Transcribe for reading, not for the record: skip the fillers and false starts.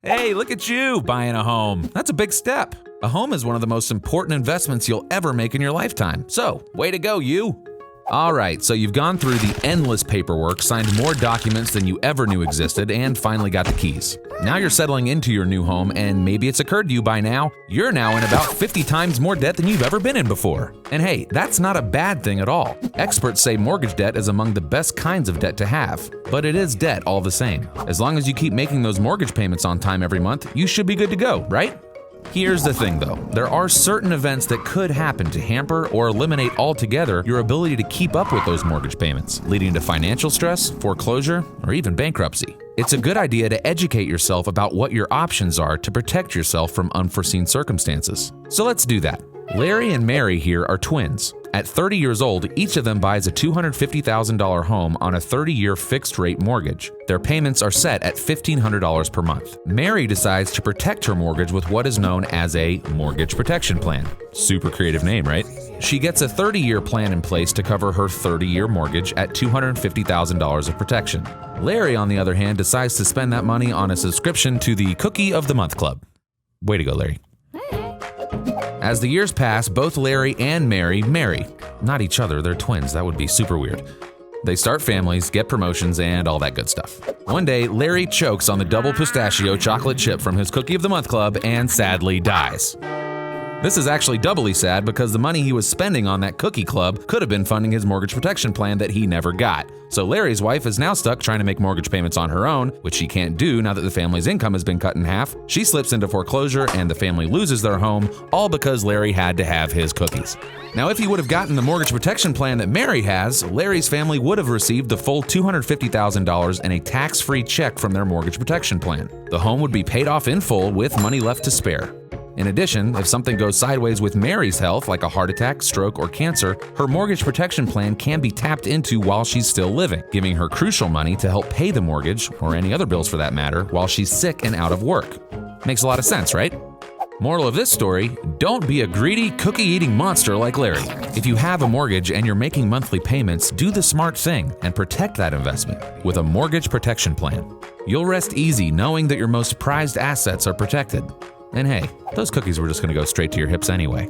Hey, look at you buying a home. That's a big step. A home is one of the most important investments you'll ever make in your lifetime. So, way to go, you. All right, so you've gone through the endless paperwork, signed more documents than you ever knew existed, and finally got the keys. Now you're settling into your new home, and maybe it's occurred to you by now, you're now in about 50 times more debt than you've ever been in before. And hey, that's not a bad thing at all. Experts say mortgage debt is among the best kinds of debt to have, but it is debt all the same. As long as you keep making those mortgage payments on time every month, you should be good to go, right? Here's the thing though, there are certain events that could happen to hamper or eliminate altogether your ability to keep up with those mortgage payments, leading to financial stress, foreclosure, or even bankruptcy. It's a good idea to educate yourself about what your options are to protect yourself from unforeseen circumstances. So let's do that. Larry and Mary here are twins. At 30 years old, each of them buys a $250,000 home on a 30-year fixed-rate mortgage. Their payments are set at $1,500 per month. Mary decides to protect her mortgage with what is known as a mortgage protection plan. Super creative name, right? She gets a 30-year plan in place to cover her 30-year mortgage at $250,000 of protection. Larry, on the other hand, decides to spend that money on a subscription to the Cookie of the Month Club. Way to go, Larry. As the years pass, both Larry and Mary marry. Not each other, they're twins. That would be super weird. They start families, get promotions, and all that good stuff. One day, Larry chokes on the double pistachio chocolate chip from his Cookie of the Month Club and sadly dies. This is actually doubly sad because the money he was spending on that cookie club could have been funding his mortgage protection plan that he never got. So Larry's wife is now stuck trying to make mortgage payments on her own, which she can't do now that the family's income has been cut in half. She slips into foreclosure and the family loses their home, all because Larry had to have his cookies. Now, if he would have gotten the mortgage protection plan that Mary has, Larry's family would have received the full $250,000 and a tax-free check from their mortgage protection plan. The home would be paid off in full with money left to spare. In addition, if something goes sideways with Mary's health, like a heart attack, stroke, or cancer, her mortgage protection plan can be tapped into while she's still living, giving her crucial money to help pay the mortgage, or any other bills for that matter, while she's sick and out of work. Makes a lot of sense, right? Moral of this story, don't be a greedy, cookie-eating monster like Larry. If you have a mortgage and you're making monthly payments, do the smart thing and protect that investment with a mortgage protection plan. You'll rest easy knowing that your most prized assets are protected. And hey, those cookies were just going to go straight to your hips anyway.